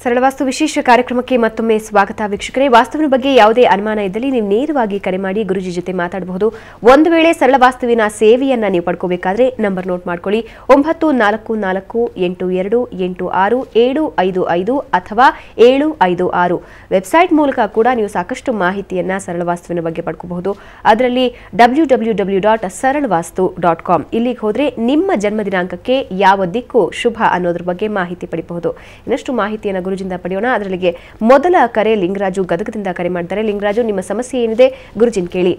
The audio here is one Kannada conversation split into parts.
ಸರಳವಾಸ್ತು ವಿಶೇಷ ಕಾರ್ಯಕ್ರಮಕ್ಕೆ ಮತ್ತೊಮ್ಮೆ ಸ್ವಾಗತ ವೀಕ್ಷಕರೇ. ವಾಸ್ತುವಿನ ಬಗ್ಗೆ ಯಾವುದೇ ಅನುಮಾನ ಇದ್ದಲ್ಲಿ ನೀವು ನೇರವಾಗಿ ಕರೆ ಮಾಡಿ ಗುರುಜಿ ಜೊತೆ ಮಾತಾಡಬಹುದು. ಒಂದು ವೇಳೆ ಸರಳವಾಸ್ತುವಿನ ಸೇವೆಯನ್ನ ನೀವು ಪಡ್ಕೋಬೇಕಾದ್ರೆ ನಂಬರ್ ನೋಟ್ ಮಾಡ್ಕೊಳ್ಳಿ 9448286755 ಅಥವಾ 756. ವೆಬ್ಸೈಟ್ ಮೂಲಕ ಕೂಡ ನೀವು ಸಾಕಷ್ಟು ಮಾಹಿತಿಯನ್ನ ಸರಳವಾಸ್ತುವಿನ ಬಗ್ಗೆ ಪಡ್ಕೋಬಹುದು. ಅದರಲ್ಲಿ www.saralvastu.com ಇಲ್ಲಿಗೆ ಹೋದ್ರೆ ನಿಮ್ಮ ಜನ್ಮ ದಿನಾಂಕಕ್ಕೆ ಯಾವ ದಿಕ್ಕು ಶುಭ ಅನ್ನೋದ್ರ ಬಗ್ಗೆ ಮಾಹಿತಿ ಪಡೆಯಬಹುದು. ಇನ್ನಷ್ಟು ಮಾಹಿತಿಯನ್ನು ಗುರುಜಿಂದ ಪಡೆಯೋಣ. ಅದರಲ್ಲಿಗೆ ಮೊದಲ ಕರೆ ಲಿಂಗರಾಜು ಗದಗದಿಂದ ಕರೆ ಮಾಡ್ತಾರೆ. ಲಿಂಗರಾಜು, ನಿಮ್ಮ ಸಮಸ್ಯೆ ಏನಿದೆ ಗುರುಜಿನ್ ಕೇಳಿ.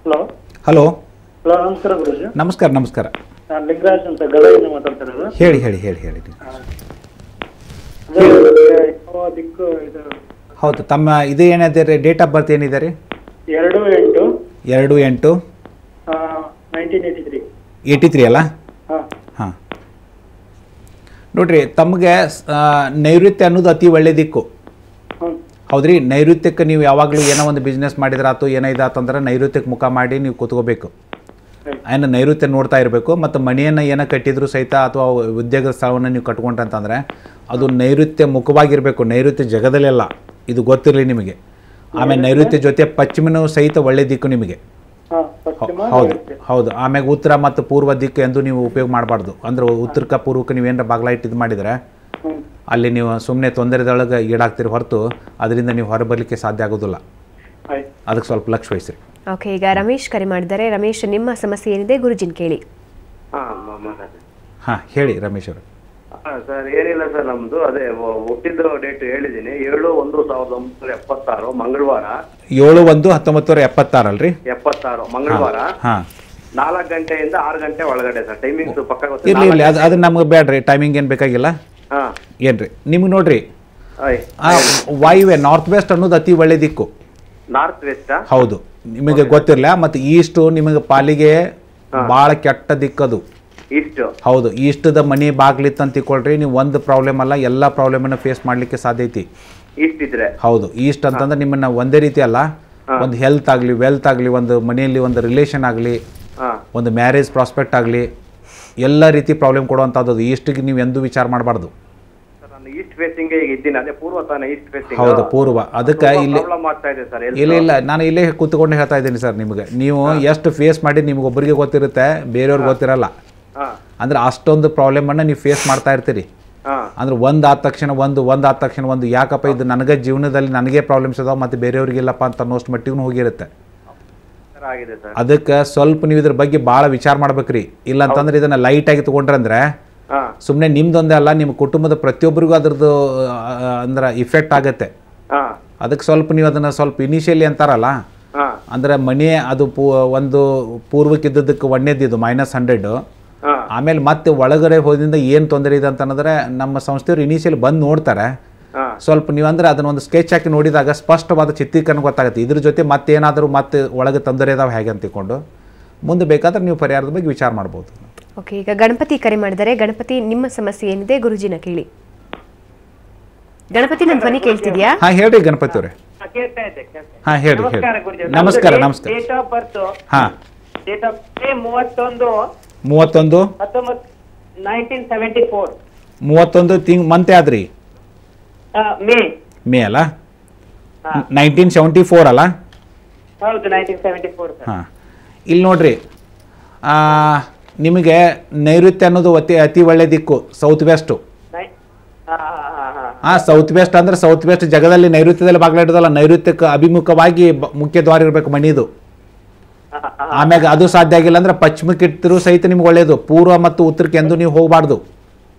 ಹಲೋ ಹಲೋ ಹಲೋ, ನಮಸ್ಕಾರ ಗುರುಜಿ. ನಮಸ್ಕಾರ ನಮಸ್ಕಾರ. ನಾನು ಲಿಂಗರಾಜ್ ಅಂತ ಗದಗಿಂದ ಮಾತಾಡ್ತಿರೋದು. ಹೇಳಿ ಹೇಳಿ ಹೇಳಿ ಹೇಳಿ. ದಿಕ್ಕು ಇದು ಹೌದು, ತಮ್ಮ ಇದು ಏನಿದೆ ರೀ, ಡೇಟ್ ಆಫ್ ಬರ್ತ್ ಏನಿದೆ ರೀ? 2/8/1983 ಅಲ್ಲ? ಹಾಂ, ನೋಡ್ರಿ, ತಮಗೆ ನೈಋತ್ಯ ಅನ್ನೋದು ಅತಿ ಒಳ್ಳೆ ದಿಕ್ಕು. ಹೌದ್ರಿ, ನೈಋತ್ಯಕ್ಕೆ ನೀವು ಯಾವಾಗಲೂ ಏನೋ ಒಂದು ಬಿಸ್ನೆಸ್ ಮಾಡಿದ್ರಾತು ಏನೋ ಇದಾತಂದ್ರೆ ನೈಋತ್ಯಕ್ಕೆ ಮುಖ ಮಾಡಿ ನೀವು ಕೂತ್ಕೋಬೇಕು. ಏನು ನೈಋತ್ಯ ನೋಡ್ತಾ ಇರಬೇಕು. ಮತ್ತು ಮನೆಯನ್ನು ಏನೋ ಕಟ್ಟಿದ್ರು ಸಹಿತ ಅಥವಾ ಉದ್ಯೋಗ ಸ್ಥಳವನ್ನು ನೀವು ಕಟ್ಕೊಂಡ್ರಂತಂದರೆ ಅದು ನೈಋತ್ಯ ಮುಖವಾಗಿರಬೇಕು. ನೈಋತ್ಯ ಜಗದಲ್ಲೆಲ್ಲ ಇದು ಗೊತ್ತಿರಲಿ ನಿಮಗೆ. ಆಮೇಲೆ ನೈಋತ್ಯ ಜೊತೆ ಪಶ್ಚಿಮನೂ ಸಹಿತ ಒಳ್ಳೆ ದಿಕ್ಕು ನಿಮಗೆ. ಹೌದು ಹೌದು. ಆಮ್ಯಾಗ ಉತ್ತರ ಮತ್ತು ಪೂರ್ವ ದಿಕ್ಕು ಎಂದು ನೀವು ಉಪಯೋಗ ಮಾಡಬಾರ್ದು. ಅಂದ್ರೆ ಉತ್ತರಕ್ಕೆ ಪೂರ್ವಕ್ಕೆ ನೀವೇನಾರ ಬಾಗ್ಲ ಇಟ್ಟು ಇದು ಮಾಡಿದರೆ ಅಲ್ಲಿ ನೀವು ಸುಮ್ಮನೆ ತೊಂದರೆದೊಳಗೆ ಈಡಾಗ್ತೀರಿ ಹೊರತು ಅದರಿಂದ ನೀವು ಹೊರಬರಲಿಕ್ಕೆ ಸಾಧ್ಯ ಆಗೋದಿಲ್ಲ. ಅದಕ್ಕೆ ಸ್ವಲ್ಪ ಲಕ್ಷ ವಹಿಸ್ರಿ. ಓಕೆ, ಈಗ ರಮೇಶ್ ಕರೆ ಮಾಡಿದ್ದಾರೆ. ರಮೇಶ್, ನಿಮ್ಮ ಸಮಸ್ಯೆ ಏನಿದೆ ಗುರುಜಿನ್ ಕೇಳಿ. ಹಾಂ, ಹೇಳಿ ರಮೇಶ್ ಅವರು. ಸರ್, ಏನಿಲ್ಲ ಸರ್, ನಮ್ದು ಅದೇ ಹುಟ್ಟಿದ ಡೇಟ್ ಹೇಳಿದ್ದೀನಿ. 7/1/1976 ಮಂಗಳವಾರ. 7/1/1976 ಅಲ್ರಿ? 76 ಮಂಗಳವಾರ. ಹಾಂ, 4 ಗಂಟೆಯಿಂದ 6 ಗಂಟೆ ಒಳಗಡೆ ಸರ್. ಟೈಮಿಂಗ್ಸ್ ಪಕ್ಕ ಗೊತ್ತಿಲ್ಲ. ಇರ್ಲಿ ಇರ್ಲಿ, ಅದು ನಮ್ಗೆ ಬೇಡ್ರಿ. ಟೈಮಿಂಗ್ ಏನು ಬೇಕಾಗಿಲ್ಲ. ಏನ್ರಿ ನಿಮ್ಗೆ ನೋಡ್ರಿ, ವಾಯುವ್ಯ ನಾರ್ತ್ ವೆಸ್ಟ್ ಅನ್ನೋದು ಅತಿ ಒಳ್ಳೆ ದಿಕ್ಕು. North west? ಹೌದು, ನಿಮಗೆ ಗೊತ್ತಿರಲ್ಲ. ಮತ್ತು ಈಸ್ಟ್ ನಿಮಗೆ ಪಾಲಿಗೆ ಭಾಳ ಕೆಟ್ಟ ದಿಕ್ಕದು. ಈಸ್ಟ್? ಹೌದು, ಈಸ್ಟದ ಮನೆ ಬಾಗ್ಲಿತ್ತು ಅಂತ ತಿಳ್ಕೊಳ್ರಿ, ನೀವು ಒಂದು ಪ್ರಾಬ್ಲಮ್ ಅಲ್ಲ ಎಲ್ಲ ಪ್ರಾಬ್ಲಮನ್ನು ಫೇಸ್ ಮಾಡಲಿಕ್ಕೆ ಸಾಧ್ಯ ಐತಿ. ಈಸ್ಟ್ ಇದ್ರೆ? ಹೌದು, ಈಸ್ಟ್ ಅಂತಂದ್ರೆ ನಿಮ್ಮನ್ನ ಒಂದೇ ರೀತಿ ಅಲ್ಲ, ಒಂದು ಹೆಲ್ತ್ ಆಗಲಿ, ವೆಲ್ತ್ ಆಗಲಿ, ಒಂದು ಮನೆಯಲ್ಲಿ ಒಂದು ರಿಲೇಷನ್ ಆಗಲಿ, ಒಂದು ಮ್ಯಾರೇಜ್ ಪ್ರಾಸ್ಪೆಕ್ಟ್ ಆಗಲಿ, ಎಲ್ಲ ರೀತಿ ಪ್ರಾಬ್ಲಮ್ ಕೊಡುವಂಥದ್ದು. ಈಸ್ಟಿಗೆ ನೀವು ಎಂದೂ ವಿಚಾರ ಮಾಡಬಾರ್ದು. ಈಸ್ಟ್ ಫೇಸಿಂಗ್ ಇದ್ದೀನಿ. ಅದೇ ಪೂರ್ವ ತಾನೆ ಈಸ್ಟ್ ಫೇಸಿಂಗ್? ಹೌದು, ಪೂರ್ವ. ಅದಕ್ಕೆ ಇಲ್ಲಿ ಇಲ್ಲ ಇಲ್ಲ, ನಾನು ಇಲ್ಲೇ ಕೂತ್ಕೊಂಡು ಹೇಳ್ತಾ ಇದ್ದೀನಿ ಸರ್ ನಿಮಗೆ. ನೀವು ಎಷ್ಟು ಫೇಸ್ ಮಾಡಿ ನಿಮ್ಗೆ ಒಬ್ಬರಿಗೆ ಗೊತ್ತಿರುತ್ತೆ, ಬೇರೆಯವ್ರಿಗೆ ಗೊತ್ತಿರಲ್ಲ. ಅಂದ್ರೆ ಅಷ್ಟೊಂದು ಪ್ರಾಬ್ಲಮನ್ನು ನೀವು ಫೇಸ್ ಮಾಡ್ತಾ ಇರ್ತೀರಿ. ಅಂದ್ರೆ ಒಂದಾದ ತಕ್ಷಣ ಒಂದು ಯಾಕಪ್ಪ ಇದು ನನಗೆ ಜೀವನದಲ್ಲಿ ನನಗೆ ಪ್ರಾಬ್ಲಮ್ಸ್ ಅದಾವ ಮತ್ತು ಬೇರೆಯವ್ರಿಗಿಲ್ಲಪ್ಪ ಅಂತ ಅನ್ನೋಷ್ಟು ಮಟ್ಟಿಗೂ ಹೋಗಿರುತ್ತೆ. ಅದಕ್ಕೆ ಸ್ವಲ್ಪ ನೀವು ಇದ್ರ ಬಗ್ಗೆ ಭಾಳ ವಿಚಾರ ಮಾಡ್ಬೇಕ್ರಿ. ಇಲ್ಲ ಅಂತಂದ್ರೆ ಇದನ್ನ ಲೈಟಾಗಿ ತೊಗೊಂಡ್ರಂದ್ರೆ ಸುಮ್ಮನೆ ನಿಮ್ದೊಂದೇ ಅಲ್ಲ, ನಿಮ್ಮ ಕುಟುಂಬದ ಪ್ರತಿಯೊಬ್ಬರಿಗೂ ಅದ್ರದ್ದು ಅಂದ್ರೆ ಇಫೆಕ್ಟ್ ಆಗತ್ತೆ. ಅದಕ್ಕೆ ಸ್ವಲ್ಪ ನೀವು ಅದನ್ನು ಸ್ವಲ್ಪ ಇನಿಷಿಯಲಿ ಅಂತಾರಲ್ಲ, ಅಂದ್ರೆ ಮನೆ ಅದು ಒಂದು ಪೂರ್ವಕ್ಕಿದ್ದದಕ್ಕೆ ಒಣ್ಣೆದ್ದಿದ್ದು -100. ಆಮೇಲೆ ಮತ್ತೆ ಒಳಗಡೆ ಹೋದಿಂದ ಏನು ತೊಂದರೆ ಇದೆ ಅಂತಂದ್ರೆ ನಮ್ಮ ಸಂಸ್ಥೆಯವರು ಇನಿಷಿಯಲಿ ಬಂದು ನೋಡ್ತಾರೆ. ಸ್ವಲ್ಪ ನೀವು ಅಂದ್ರೆ ಅದನ್ನ ಒಂದು ಸ್ಕೆಚ್ ಹಾಕಿ ನೋಡಿದಾಗ ಸ್ಪಷ್ಟವಾದ ಚಿತ್ರೀಕರಣ ಗೊತ್ತಾಗುತ್ತೆ. ಇದ್ರ ಜೊತೆ ಮತ್ತೇನಾದರೂ ಮತ್ತೆ ಒಳಗೆ ತೊಂದರೆ ಇದಾವೆ ಹೇಗೆ ಅಂತ ತಿಳ್ಕೊಂಡು ಮುಂದೆ ಬೇಕಾದ್ರೆ ನೀವು ಪರಿಹಾರದ ಬಗ್ಗೆ ವಿಚಾರ ಮಾಡ್ಬೋದು. ಓಕೆ, ಈಗ ಗಣಪತಿ ಕರೆ ಮಾಡಿದರೆ. ಗಣಪತಿ, ನಿಮ್ಮ ಸಮಸ್ಯೆ ಏನಿದೆ ಗುರುಜಿನ ಕೇಳಿ. ಗಣಪತಿ, ನನ್ನ ಧ್ವನಿ ಕೇಳ್ತಿದ್ಯಾ? ಹಾಂ, ಹೇಳ್ರಿ ಗಣಪತಿ ಅವರೇ. ಹಾಂ, ಹೇಳಿ ಹೇಳಿ. ನಮಸ್ಕಾರ ನಮಸ್ಕಾರ. Date of birth? ಹಾಂ, ಡೇಟ್ ಆಫ್ 31/1974. 31 ಮಂತ್ ಯಾವ್ದ್ರಿ? ಮೇ ಅಲ್ಲ? 1974 ಅಲ್ಲ? ಹೌದು, 1974 ಸರ್. ಹಾಂ, ಇಲ್ಲಿ ನೋಡ್ರಿ, ನಿಮಗೆ ನೈಋತ್ಯ ಅನ್ನೋದು ಅತಿ ಒಳ್ಳೆ ದಿಕ್ಕು. South west. ಸೌತ್ ವೆಸ್ಟ್ ಅಂದ್ರೆ ಸೌತ್ ವೆಸ್ಟ್ ಜಗದಲ್ಲಿ ನೈಋತ್ಯದಲ್ಲಿ ಬಾಗ್ಲ ಇಡೋದಲ್ಲ, ನೈಋತ್ಯಕ್ಕೆ ಅಭಿಮುಖವಾಗಿ ಮುಖ್ಯ ದ್ವಾರ ಇರಬೇಕು ಮನೆಯದು. ಆಮ್ಯಾಗ ಅದು ಸಾಧ್ಯ ಆಗಿಲ್ಲ ಅಂದ್ರೆ ಪಶ್ಚಿಮಕ್ಕೆ ಇಟ್ಟಿರು ಸಹಿತ ನಿಮ್ಗೆ ಒಳ್ಳೇದು. ಪೂರ್ವ ಮತ್ತು ಉತ್ತರಕ್ಕೆ ಎಂದು ನೀವು ಹೋಗಬಾರ್ದು.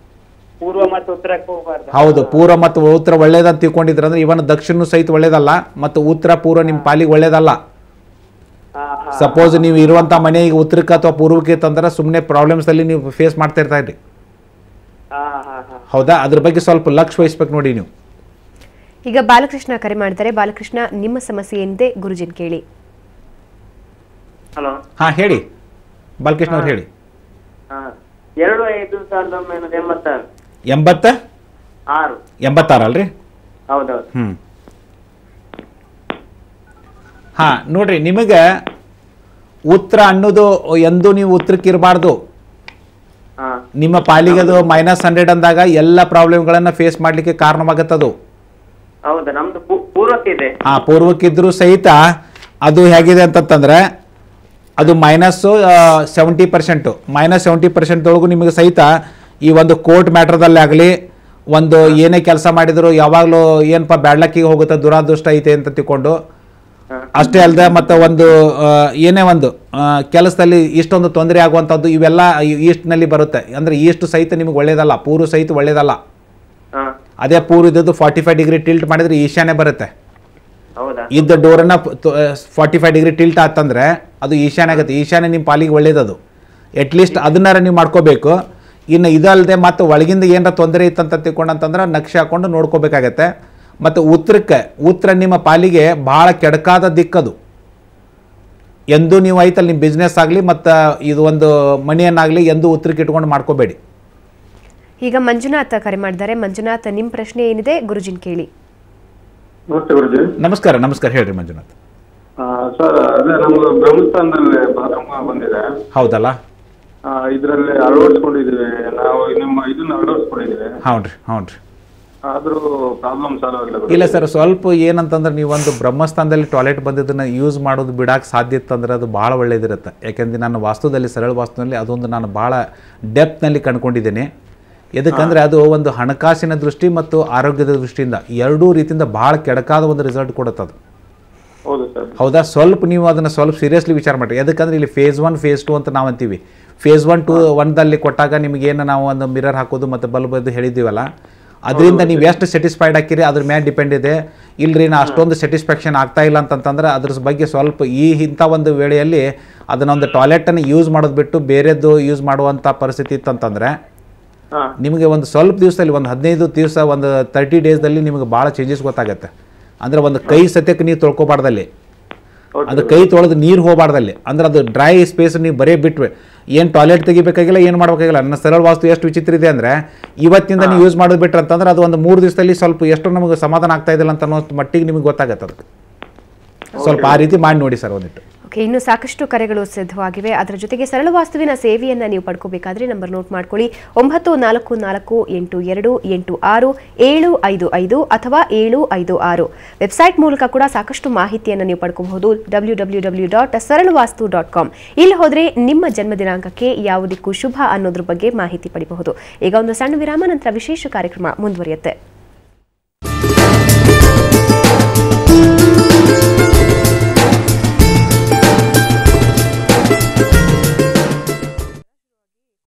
ಪೂರ್ವ ಮತ್ತು ಉತ್ತರಕ್ಕೆ ಹೋಗಬಾರ್ದು? ಹೌದು, ಪೂರ್ವ ಮತ್ತು ಉತ್ತರ ಒಳ್ಳೇದಂತ ತಿಳ್ಕೊಂಡಿದ್ರೆ ಅಂದ್ರೆ ಇವನ್ ದಕ್ಷಿಣ ಸಹಿತ ಒಳ್ಳೇದಲ್ಲ, ಮತ್ತು ಉತ್ತರ ಪೂರ್ವ ನಿಮ್ಮ ಪಾಲಿಗೆ ಒಳ್ಳೇದಲ್ಲ. ಸಪೋಸ್ ನೀವು ಇರುವಂತ ಮನೆ ಈಗ ಉತ್ತರಕ್ಕೆ ಅಥವಾ ಪೂರ್ವಕ್ಕೆ ತಂದ್ರೆ ಸುಮ್ಮನೆ ಪ್ರಾಬ್ಲಮ್ಸ್ ಅಲ್ಲಿ ನೀವು ಫೇಸ್ ಮಾಡ್ತಾ ಇರ್ತಾ ಇದ್ರಿ. ಹೌದಾ? ಅದ್ರ ಬಗ್ಗೆ ಸ್ವಲ್ಪ ಲಕ್ಷ ವಹಿಸ್ಬೇಕು ನೋಡಿ ನೀವು. ಈಗ ಬಾಲಕೃಷ್ಣ ಕರೆ ಮಾಡ್ತಾರೆ. ಬಾಲಕೃಷ್ಣ, ನಿಮ್ಮ ಸಮಸ್ಯೆ ಏನಿದೆ ಗುರುಜಿನ್ ಕೇಳಿ. ಹಲೋ. ಹಾಂ, ಹೇಳಿ ಬಾಲಕೃಷ್ಣ ಅವ್ರು, ಹೇಳಿ. 2/5/1986. 86 ಅಲ್ರಿ? ಹೌದೌದು. ಹಾಂ, ನೋಡ್ರಿ, ನಿಮಗೆ ಉತ್ತರ ಅನ್ನೋದು ಎಂದೂ ನೀವು ಉತ್ತರಕ್ಕೆ ಇರಬಾರ್ದು. ನಿಮ್ಮ ಪಾಲಿಗೆ ಅದು -100 ಅಂದಾಗ ಎಲ್ಲ ಪ್ರಾಬ್ಲಮ್ಗಳನ್ನು ಫೇಸ್ ಮಾಡಲಿಕ್ಕೆ ಕಾರಣವಾಗುತ್ತದು. ಹೌದಾ, ನಮ್ದು ಪೂರ್ವಕ್ಕಿದೆ. ಪೂರ್ವಕ್ಕಿದ್ರೂ ಸಹಿತ ಅದು ಹೇಗಿದೆ ಅಂತಂತಂದ್ರೆ ಅದು -70%. -70% ನಿಮಗೆ ಸಹಿತ ಈ ಒಂದು ಕೋರ್ಟ್ ಮ್ಯಾಟ್ರದಲ್ಲಿ ಆಗಲಿ, ಒಂದು ಏನೇ ಕೆಲಸ ಮಾಡಿದ್ರು ಯಾವಾಗಲೂ ಏನಪ್ಪ ಬ್ಯಾಡ್ಲಕ್ಕಿಗೆ ಹೋಗುತ್ತೆ, ದುರಾದೃಷ್ಟ ಐತೆ ಅಂತ ತಿಳ್ಕೊಂಡು, ಅಷ್ಟೇ ಅಲ್ಲದೆ ಮತ್ತು ಒಂದು ಏನೇ ಒಂದು ಕೆಲಸದಲ್ಲಿ ಇಷ್ಟೊಂದು ತೊಂದರೆ ಆಗುವಂಥದ್ದು ಇವೆಲ್ಲ ಈಸ್ಟ್ನಲ್ಲಿ ಬರುತ್ತೆ. ಅಂದರೆ ಈಸ್ಟ್ ಸಹಿತ ನಿಮಗೆ ಒಳ್ಳೇದಲ್ಲ, ಪೂರ್ವ ಸಹಿತ ಒಳ್ಳೇದಲ್ಲ. ಅದೇ ಪೂರ್ವ ಇದ್ದದ್ದು 45 ಡಿಗ್ರಿ ಟಿಲ್ಟ್ ಮಾಡಿದ್ರೆ ಈಶಾನ್ಯ ಬರುತ್ತೆ. ಇದ್ದ ಡೋರನ್ನ 45 ಡಿಗ್ರಿ ಟಿಲ್ಟ್ ಆತಂದ್ರೆ ಅದು ಈಶಾನ್ಯ ಆಗುತ್ತೆ. ಈಶಾನ್ಯ ನಿಮ್ಮ ಪಾಲಿಗೆ ಒಳ್ಳೇದದು. ಅಟ್ಲೀಸ್ಟ್ ಅದನ್ನಾರ ನೀವು ಮಾಡ್ಕೋಬೇಕು. ಇನ್ನು ಇದಲ್ಲದೆ ಮತ್ತು ಒಳಗಿಂದ ಏನಾರ ತೊಂದರೆ ಇತ್ತಂತ ತಿಳ್ಕೊಂಡಂತಂದ್ರೆ ನಕ್ಷೆ ಹಾಕೊಂಡು ನೋಡ್ಕೋಬೇಕಾಗತ್ತೆ. ಮತ್ತು ಉತ್ತರ ನಿಮ್ಮ ಪಾಲಿಗೆ ಭಾಳ ಕೆಡಕಾದ ದಿಕ್ಕದು. ಎಂದೂ ನೀವು ಐತಲ್ಲಿ ನಿಮ್ಮ ಬಿಸ್ನೆಸ್ ಆಗಲಿ ಮತ್ತು ಇದು ಒಂದು ಮಣಿಯನ್ನಾಗಲಿ ಎಂದೂ ಉತ್ತರಕ್ಕೆ ಇಟ್ಕೊಂಡು ಮಾಡ್ಕೋಬೇಡಿ. ಈಗ ಮಂಜುನಾಥ್ ಕರೆ ಮಾಡಿದ್ದಾರೆ. ಮಂಜುನಾಥ್, ನಿಮ್ಮ ಪ್ರಶ್ನೆ ಏನಿದೆ ಗುರುಜಿನ್ ಕೇಳಿ. ನಮಸ್ತೆ ಗುರುಜಿ. ನಮಸ್ಕಾರ ಹೇಳ್ರಿ ಮಂಜುನಾಥ್. ಸರ್, ಅದೇ ನಮ್ದು ಬ್ರಹ್ಮಸ್ಥಾನದಲ್ಲಿ ಬಾತ್ರೂಮ್ ಬಂದಿದೆ. ಹೌದಲ್ಲ, ಇದರಲ್ಲಿ ಅಳವಡಿಸ್ಕೊಂಡಿದ್ದೀವಿ ನಾವು, ನಿಮ್ಮ ಇದನ್ನ ಅಳವಡಿಸ್ಕೊಂಡಿದ್ದೀವಿ. ಹ್ಞೂ ರೀ. ಆದರೂ ಪ್ರಾಬ್ಲಮ್ ಸಾಲ್ವ್ ಆಗಿಲ್ಲ. ಇಲ್ಲ ಸರ್, ಸ್ವಲ್ಪ ಏನಂತಂದ್ರೆ ನೀವೊಂದು ಬ್ರಹ್ಮಸ್ಥಾನದಲ್ಲಿ ಟಾಯ್ಲೆಟ್ ಬಂದಿದ್ದನ್ನು ಯೂಸ್ ಮಾಡೋದು ಬಿಡಕ್ಕೆ ಸಾಧ್ಯ ಇತ್ತಂದ್ರೆ ಅದು ಭಾಳ ಒಳ್ಳೇದಿರುತ್ತೆ. ಯಾಕೆಂದರೆ ನಾನು ವಾಸ್ತುದಲ್ಲಿ, ಸರಳ ವಾಸ್ತುನಲ್ಲಿ ಅದೊಂದು ನಾನು ಭಾಳ ಡೆಪ್ತ್ನಲ್ಲಿ ಕಂಡುಕೊಂಡಿದ್ದೀನಿ. ಎದಕ್ಕಂದರೆ ಅದು ಒಂದು ಹಣಕಾಸಿನ ದೃಷ್ಟಿ ಮತ್ತು ಆರೋಗ್ಯದ ದೃಷ್ಟಿಯಿಂದ ಎರಡೂ ರೀತಿಯಿಂದ ಭಾಳ ಕೆಡಕಾದ ಒಂದು ರಿಸಲ್ಟ್ ಕೊಡುತ್ತೆ ಅದು. ಹೌದಾ? ಸ್ವಲ್ಪ ನೀವು ಅದನ್ನು ಸ್ವಲ್ಪ ಸೀರಿಯಸ್ಲಿ ವಿಚಾರ ಮಾಡಿ. ಯಾಕಂದರೆ ಇಲ್ಲಿ ಫೇಸ್ 1 ಫೇಸ್ 2 ಅಂತ ನಾವು ಅಂತೀವಿ. ಫೇಸ್ 1 ಕೊಟ್ಟಾಗ ನಿಮಗೇನು ನಾವು ಒಂದು ಮಿರರ್ ಹಾಕೋದು ಮತ್ತು ಬಲ್ಬ್ ಅದು ಹೇಳಿದ್ದೀವಲ್ಲ, ಅದರಿಂದ ನೀವು ಎಷ್ಟು ಸ್ಯಾಟಿಸ್ಫೈಡ್ ಹಾಕಿರಿ ಅದ್ರ ಮೇಲೆ ಡಿಪೆಂಡ್ ಇದೆ. ಇಲ್ಲರಿ ನಾ ಅಷ್ಟೊಂದು ಸ್ಯಾಟಿಸ್ಫ್ಯಾಕ್ಷನ್ ಆಗ್ತಾ ಇಲ್ಲ ಅಂತಂತಂದ್ರೆ ಅದ್ರ ಬಗ್ಗೆ ಸ್ವಲ್ಪ ಇಂಥ ಒಂದು ವೇಳೆಯಲ್ಲಿ ಅದನ್ನೊಂದು ಟಾಯ್ಲೆಟನ್ನು ಯೂಸ್ ಮಾಡೋದು ಬಿಟ್ಟು ಬೇರೆದ್ದು ಯೂಸ್ ಮಾಡುವಂಥ ಪರಿಸ್ಥಿತಿ ಇತ್ತಂತಂದರೆ ನಿಮಗೆ ಒಂದು ಸ್ವಲ್ಪ ದಿವಸದಲ್ಲಿ, ಒಂದು 15 ದಿವಸ, ಒಂದು 30 ಡೇಸ್ದಲ್ಲಿ ನಿಮಗೆ ಭಾಳ ಚೇಂಜಸ್ ಗೊತ್ತಾಗುತ್ತೆ. ಅಂದರೆ ಒಂದು ಕೈ ಸತ್ಯಕ್ಕೆ ನೀವು ತೊಳ್ಕೊಬಾರ್ದಲ್ಲಿ, ಅದು ಕೈ ತೊಳೆದು ನೀರು ಹೋಗಬಾರ್ದಲ್ಲಿ. ಅಂದ್ರೆ ಅದು ಡ್ರೈ ಸ್ಪೇಸ್ ನೀವು ಬರೀ ಬಿಟ್ವೆ, ಏನು ಟಾಯ್ಲೆಟ್ ತೆಗಿಬೇಕಾಗಿಲ್ಲ, ಏನು ಮಾಡಬೇಕಾಗಿಲ್ಲ. ನನ್ನ ಸರಳ ವಾಸ್ತು ಎಷ್ಟು ವಿಚಿತ್ರ ಇದೆ ಅಂದರೆ ಇವತ್ತಿಂದ ನೀವು ಯೂಸ್ ಮಾಡೋದು ಬಿಟ್ರೆ ಅಂತಂದ್ರೆ ಅದು ಒಂದು 3 ದಿವಸದಲ್ಲಿ ಸ್ವಲ್ಪ ಎಷ್ಟು ನಮಗೆ ಸಮಾಧಾನ ಆಗ್ತಾ ಇದ್ದಿಲ್ಲ ಅಂತ ಅನ್ನೋ ಮಟ್ಟಿಗೆ ನಿಮಗೆ ಗೊತ್ತಾಗತ್ತೆ. ಅದು ಸ್ವಲ್ಪ ಆ ರೀತಿ ಮಾಡಿ ನೋಡಿ ಸರ್ ಒಂದಿಟ್ಟು. ಓಕೆ, ಇನ್ನು ಸಾಕಷ್ಟು ಕರೆಗಳು ಸಿದ್ಧವಾಗಿವೆ. ಅದರ ಜೊತೆಗೆ ಸರಳ ವಾಸ್ತುವಿನ ಸೇವೆಯನ್ನು ನೀವು ಪಡ್ಕೋಬೇಕಾದ್ರೆ ನಂಬರ್ ನೋಟ್ ಮಾಡ್ಕೊಳ್ಳಿ. 9448868755 ಅಥವಾ 756. ವೆಬ್ಸೈಟ್ ಮೂಲಕ ಕೂಡ ಸಾಕಷ್ಟು ಮಾಹಿತಿಯನ್ನು ನೀವು ಪಡ್ಕೋಬಹುದು. www.saralvastu.com. ಇಲ್ಲಿ ಹೋದರೆ ನಿಮ್ಮ ಜನ್ಮ ದಿನಾಂಕಕ್ಕೆ ಯಾವ ದಿಕ್ಕು ಶುಭ ಅನ್ನೋದ್ರ ಬಗ್ಗೆ ಮಾಹಿತಿ ಪಡಿಬಹುದು. ಈಗ ಒಂದು ಸಣ್ಣ ವಿರಾಮ, ನಂತರ ವಿಶೇಷ ಕಾರ್ಯಕ್ರಮ ಮುಂದುವರಿಯುತ್ತೆ.